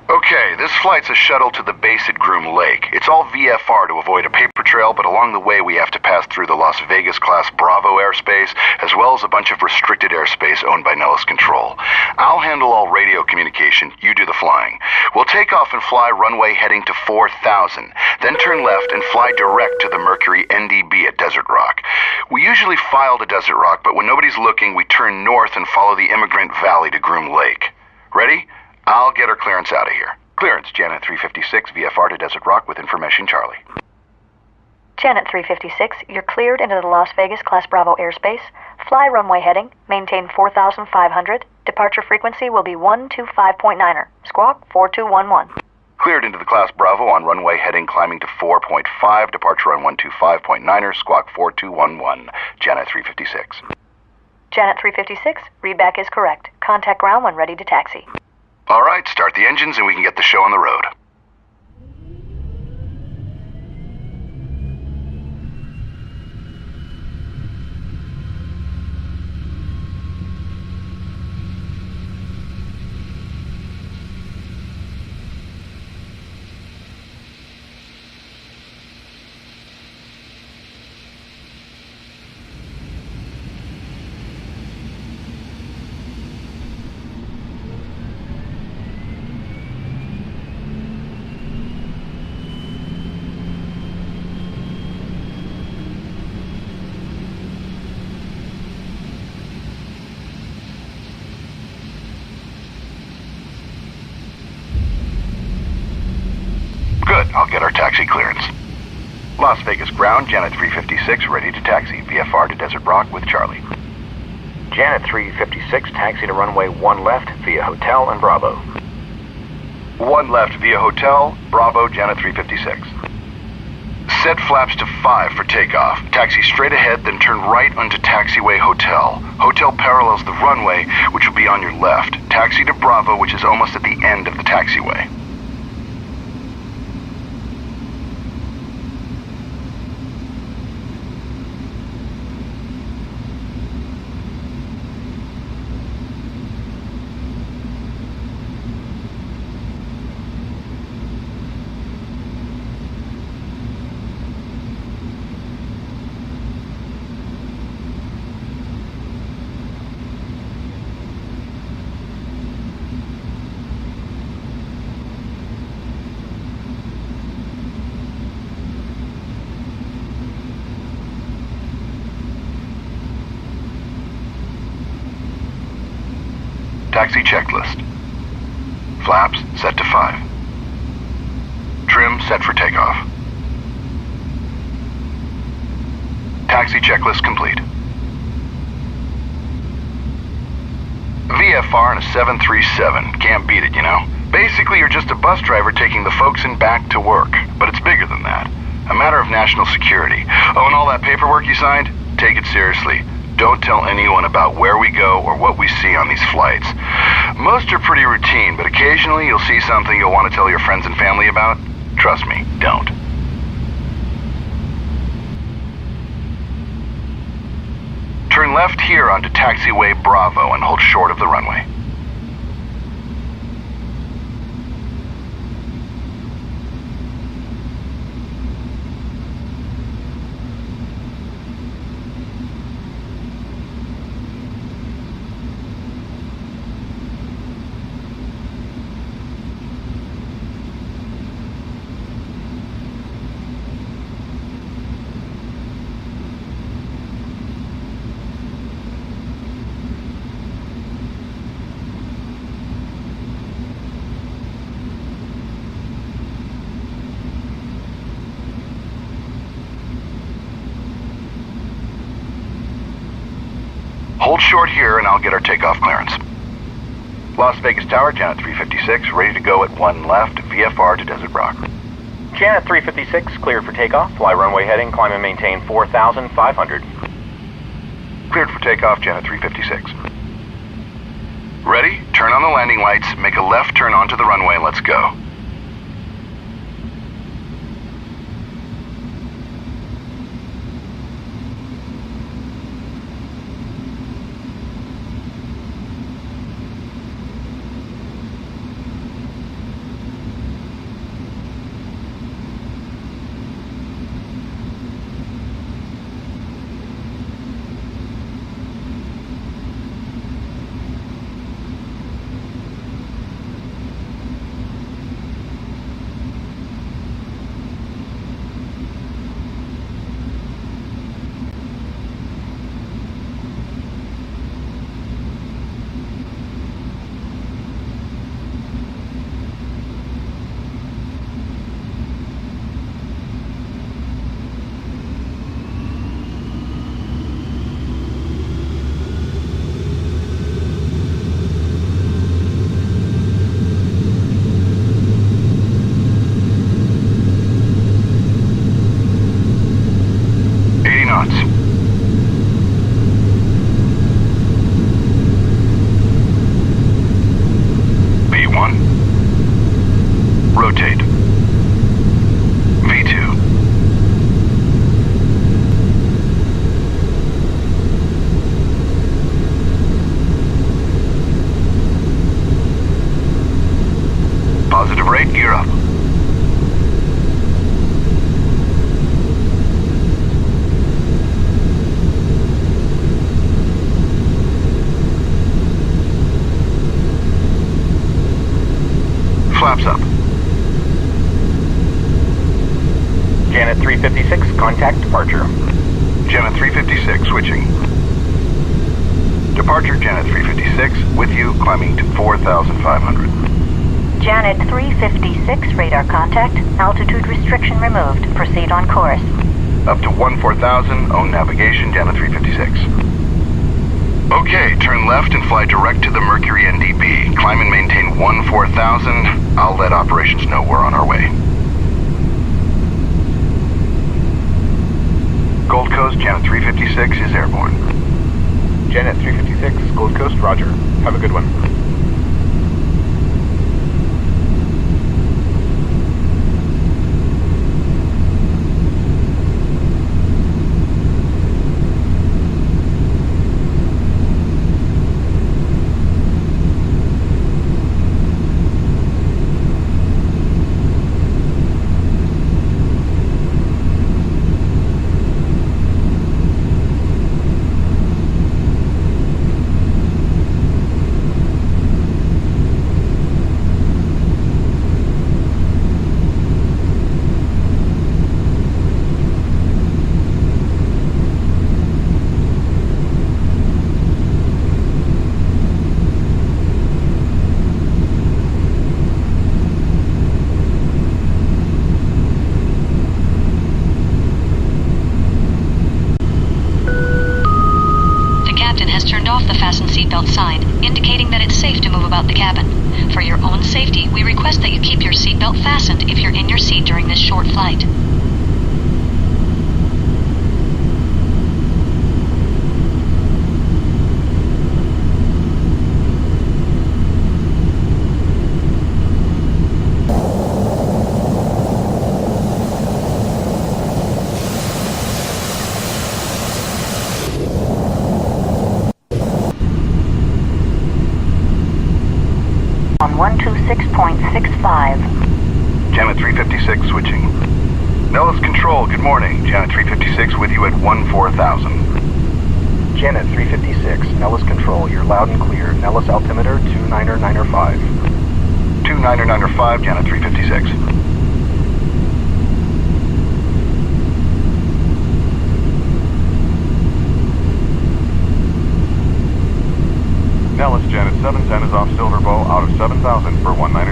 Okay, this flight's a shuttle to the base at Groom Lake. It's all VFR to avoid a paper trail, but along the way we have to pass through the Las Vegas class Bravo airspace, as well as a bunch of restricted airspace owned by Nellis Control. I'll handle all radio communication, you do the flying. We'll take off and fly runway heading to 4000, then turn left and fly direct to the Mercury NDB at Desert Rock. We usually file to Desert Rock, but when nobody's looking, we turn north and follow the Immigrant Valley to Groom Lake. Ready? I'll get our clearance out of here. Clearance, Janet 356, VFR to Desert Rock with information, Charlie. Janet 356, you're cleared into the Las Vegas Class Bravo airspace. Fly runway heading, maintain 4,500. Departure frequency will be 125.9er. Squawk 4211. Cleared into the Class Bravo on runway heading climbing to 4.5. Departure on 125.9er. Squawk 4211. Janet 356. Janet 356, readback is correct. Contact ground when ready to taxi. All right, start the engines and we can get the show on the road. Good, I'll get our taxi clearance. Las Vegas ground, Janet 356, ready to taxi. VFR to Desert Rock with Charlie. Janet 356, taxi to runway 1 left via Hotel and Bravo. 1 left via Hotel, Bravo, Janet 356. Set flaps to 5 for takeoff. Taxi straight ahead, then turn right onto taxiway Hotel. Hotel parallels the runway, which will be on your left. Taxi to Bravo, which is almost at the end of the taxiway. Taxi checklist. Flaps set to 5. Trim set for takeoff. Taxi checklist complete. VFR in a 737. Can't beat it, you know. Basically, you're just a bus driver taking the folks in back to work. But it's bigger than that. A matter of national security. Oh, and all that paperwork you signed? Take it seriously. Don't tell anyone about where we go or what we see on these flights. Most are pretty routine, but occasionally you'll see something you'll want to tell your friends and family about. Trust me, don't. Turn left here onto taxiway Bravo and hold short of the runway. Hold short here and I'll get our takeoff clearance. Las Vegas Tower, Janet 356, ready to go at 1 left, VFR to Desert Rock. Janet 356, cleared for takeoff. Fly runway heading, climb and maintain 4,500. Cleared for takeoff, Janet 356. Ready? Turn on the landing lights, make a left turn onto the runway, and let's go. knots. V1. Rotate. V2. Positive rate, gear up. Flaps up. Janet 356, contact departure. Janet 356, switching. Departure, Janet 356, with you, climbing to 4,500. Janet 356, radar contact. Altitude restriction removed. Proceed on course. Up to 14,000, own navigation, Janet 356. Okay, turn left and fly direct to the Mercury NDB. Climb and maintain 14,000. I'll let operations know we're on our way. Gold Coast, Janet 356 is airborne. Janet 356, Gold Coast, roger. Have a good one. seatbelt sign, indicating that it's safe to move about the cabin. For your own safety, we request that you keep your seatbelt fastened if you're in your seat during this short flight. On 126.65. Janet 356 switching. Nellis Control, good morning. Janet 356 with you at 14,000. Janet 356, Nellis Control, you're loud and clear. Nellis altimeter 29905. 29905, Janet 356. Nellis, Janet 710 is off Silverbow out of 7,000 for 190.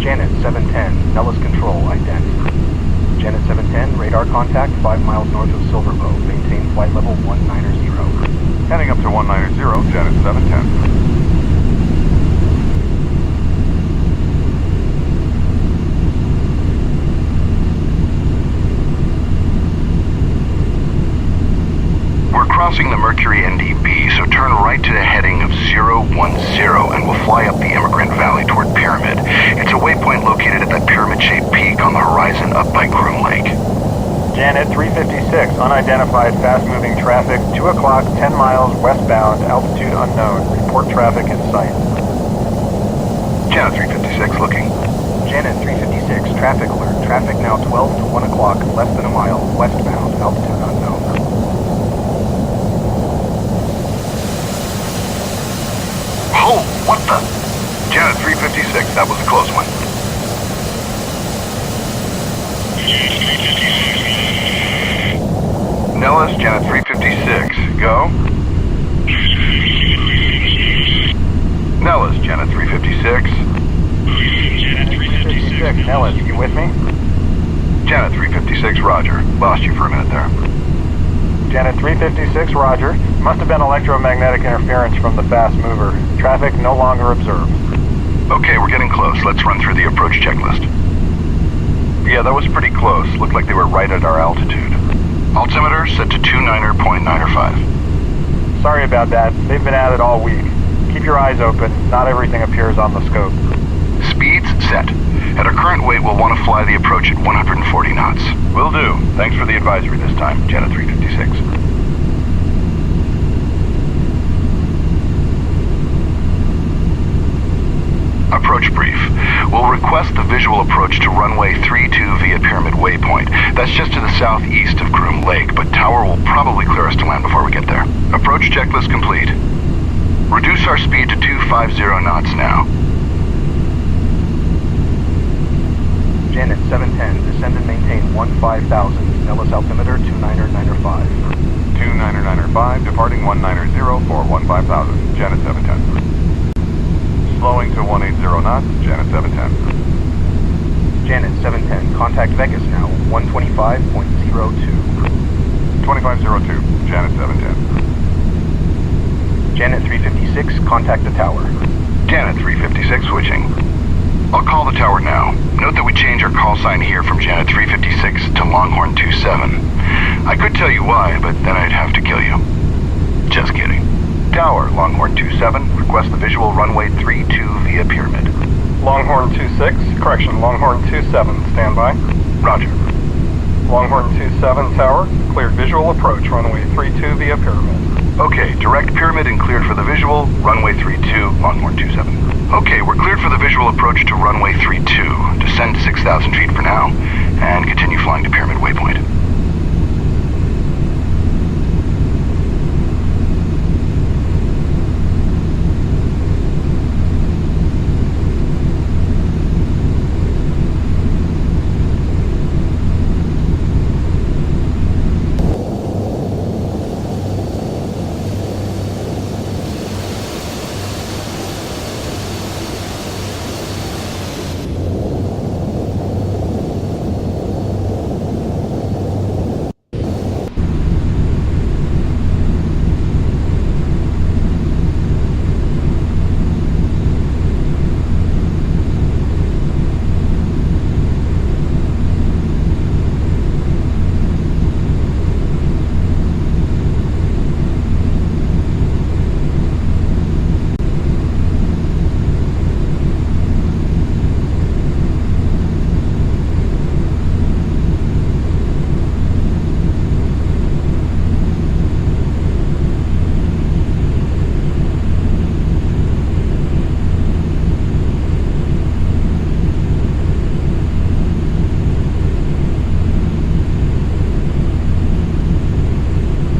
Janet 710, Nellis Control, ident. Janet 710, radar contact 5 miles north of Silverbow. Maintain flight level 190. Heading up to 190, Janet 710. We're crossing the Mercury NDB, so turn right to the heading of 010 and we'll fly up the Immigrant Valley toward Pyramid. It's a waypoint located at that pyramid-shaped peak on the horizon up by Groom Lake. Janet 356, unidentified fast-moving traffic, 2 o'clock, 10 miles westbound, altitude unknown. Report traffic in sight. Janet 356 looking. Janet 356, traffic alert. Traffic now 12 to 1 o'clock, less than a mile, westbound, altitude unknown. Oh, what the? Janet 356, that was a close one. Nellis, Janet 356, go. Nellis, Janet 356. Janet 356, Nellis, you with me? Janet 356, roger. Lost you for a minute there. Janet 356, roger. Must have been electromagnetic interference from the fast mover. Traffic no longer observed. Okay, we're getting close. Let's run through the approach checklist. Yeah, that was pretty close. Looked like they were right at our altitude. Altimeter set to 29.95. Sorry about that. They've been at it all week. Keep your eyes open. Not everything appears on the scope. Speeds set. At our current weight, we'll want to fly the approach at 140 knots. Will do. Thanks for the advisory this time, Janet 356. Approach brief. We'll request the visual approach to runway 32 via Pyramid Waypoint. That's just to the southeast of Groom Lake, but Tower will probably clear us to land before we get there. Approach checklist complete. Reduce our speed to 250 knots now. Janet 710, descend and maintain 15,000. Nellis altimeter 2995. 2995, departing 190 for 15,000, Janet 710. Slowing to 180 knots, Janet 710. Janet 710, contact Vegas now, 125.02. 2502, Janet 710. Janet 356, contact the tower. Janet 356 switching. I'll call the tower now. Note that we change our call sign here from Janet 356 to Longhorn 27. I could tell you why, but then I'd have to kill you. Just kidding. Tower, Longhorn 27, request the visual runway 32 via Pyramid. Longhorn 26, correction, Longhorn 27, standby. Roger. Longhorn 27, tower, cleared visual approach, runway 32 via Pyramid. Okay, direct Pyramid and cleared for the visual, runway 32, Longhorn 27. Okay, we're cleared for the visual approach to runway 32. Descend to 6,000 feet for now, and continue flying to Pyramid Waypoint.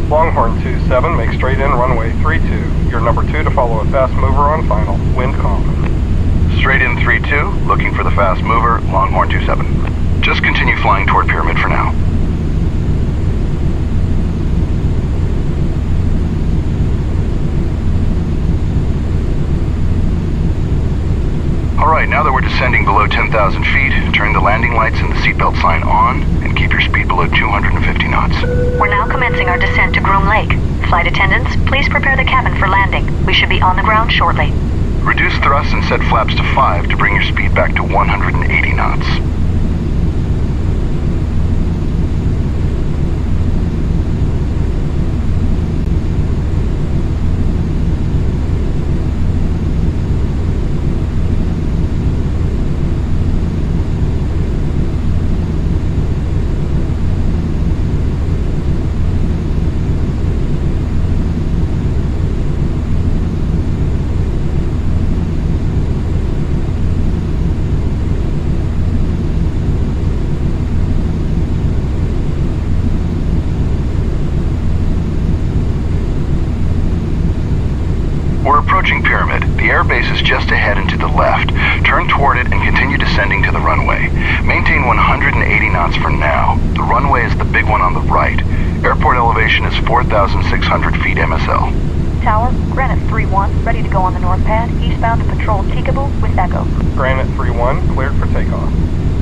Longhorn 27, make straight in runway 32. You're number 2 to follow a fast mover on final. Wind calm. Straight in 32, looking for the fast mover, Longhorn 27. Just continue flying toward Pyramid for now. Alright, now that we're descending below 10,000 feet, turn the landing lights and the seatbelt sign on, and keep your speed below 250 knots. We're now commencing our descent to Groom Lake. Flight attendants, please prepare the cabin for landing. We should be on the ground shortly. Reduce thrust and set flaps to 5 to bring your speed back to 180 knots. We're approaching Pyramid. The airbase is just ahead and to the left. Turn toward it and continue descending to the runway. Maintain 180 knots for now. The runway is the big one on the right. Airport elevation is 4,600 feet MSL. Tower, Granite 3-1, ready to go on the north pad, eastbound to patrol Tikaboo with Echo. Granite 3-1, cleared for takeoff.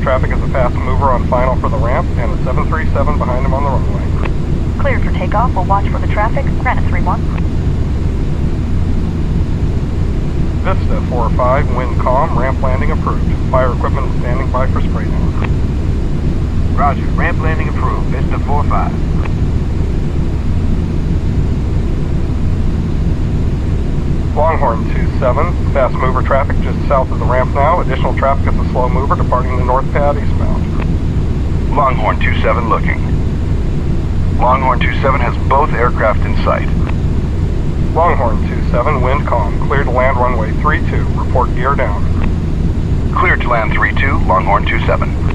Traffic is a fast mover on final for the ramp, and a 737 behind him on the runway. Cleared for takeoff, we'll watch for the traffic, Granite 3-1. Vista 4-5, wind calm, ramp landing approved. Fire equipment is standing by for spray down. Roger, ramp landing approved. Vista 4-5. Longhorn 27, fast mover traffic just south of the ramp now. Additional traffic is a slow mover departing the north pad eastbound. Longhorn 27 looking. Longhorn 27 has both aircraft in sight. Longhorn 27, wind calm. Clear to land runway 32. Report gear down. Cleared to land 3-2, Longhorn 27.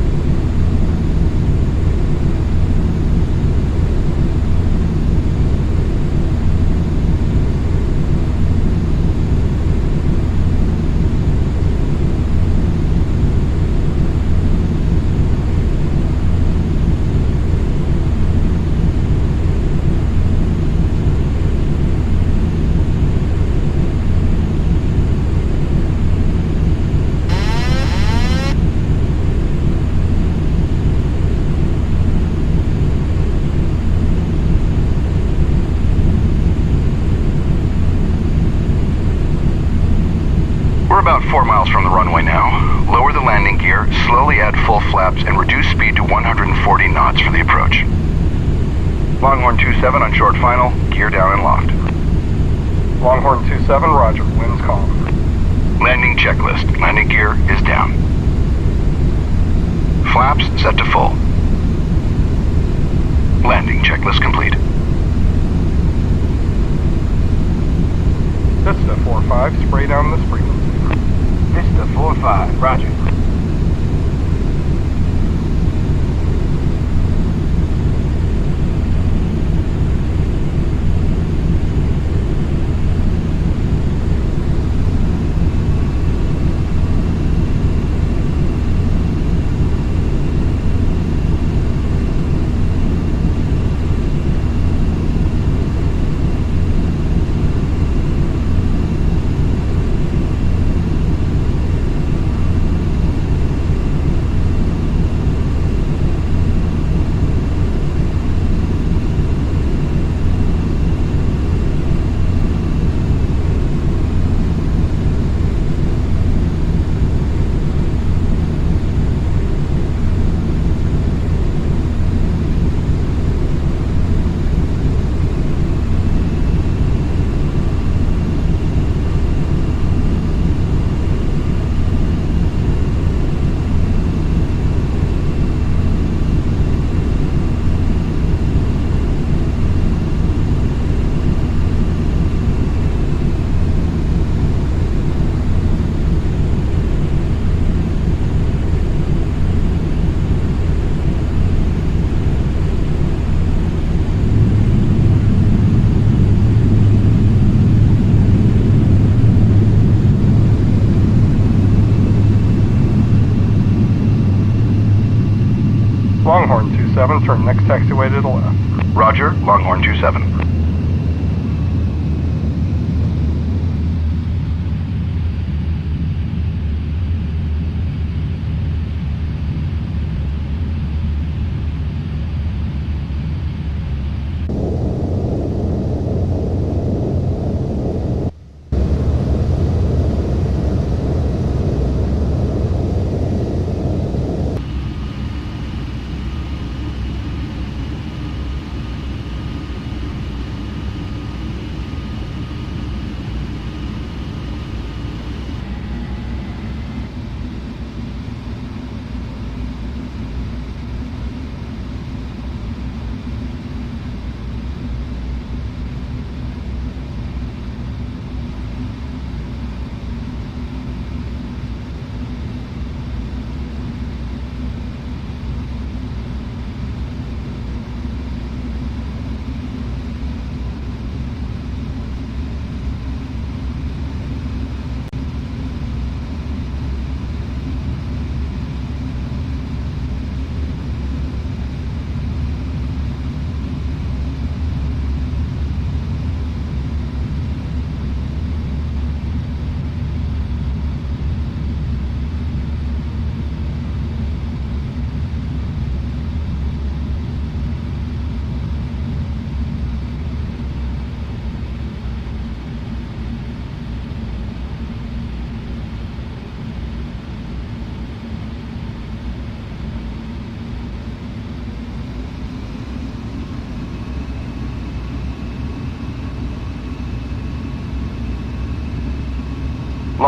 We're about 4 miles from the runway now. Lower the landing gear, slowly add full flaps, and reduce speed to 140 knots for the approach. Longhorn 27 on short final, gear down and loft. Longhorn 27, roger. Winds calm. Landing checklist. Landing gear is down. Flaps set to full. Landing checklist complete. Vista 45, spray down this frequency. Vista 45, roger. Longhorn 27, turn next taxiway to the left. Roger, Longhorn 27.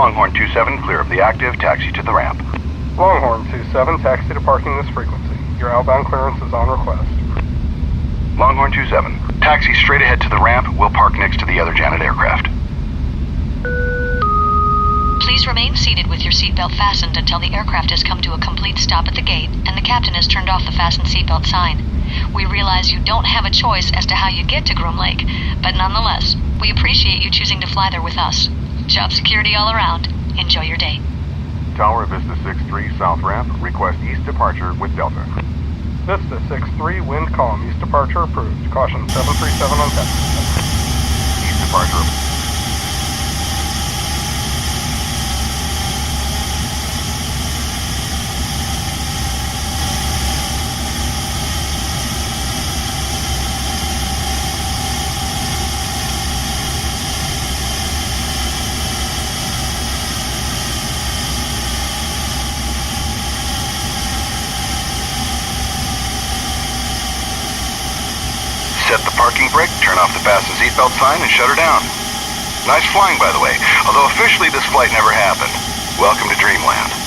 Longhorn 27, clear of the active, taxi to the ramp. Longhorn 27, taxi to parking this frequency. Your outbound clearance is on request. Longhorn 27, taxi straight ahead to the ramp. We'll park next to the other Janet aircraft. Please remain seated with your seatbelt fastened until the aircraft has come to a complete stop at the gate and the captain has turned off the fasten seatbelt sign. We realize you don't have a choice as to how you get to Groom Lake, but nonetheless, we appreciate you choosing to fly there with us. Job security all around. Enjoy your day. Tower Vista 6-3, south ramp, request east departure with Delta. Vista 6-3, wind calm, east departure approved. Caution 737 on taxi. East departure. Set the parking brake, turn off the fasten seatbelt sign, and shut her down. Nice flying, by the way, although officially this flight never happened. Welcome to Dreamland.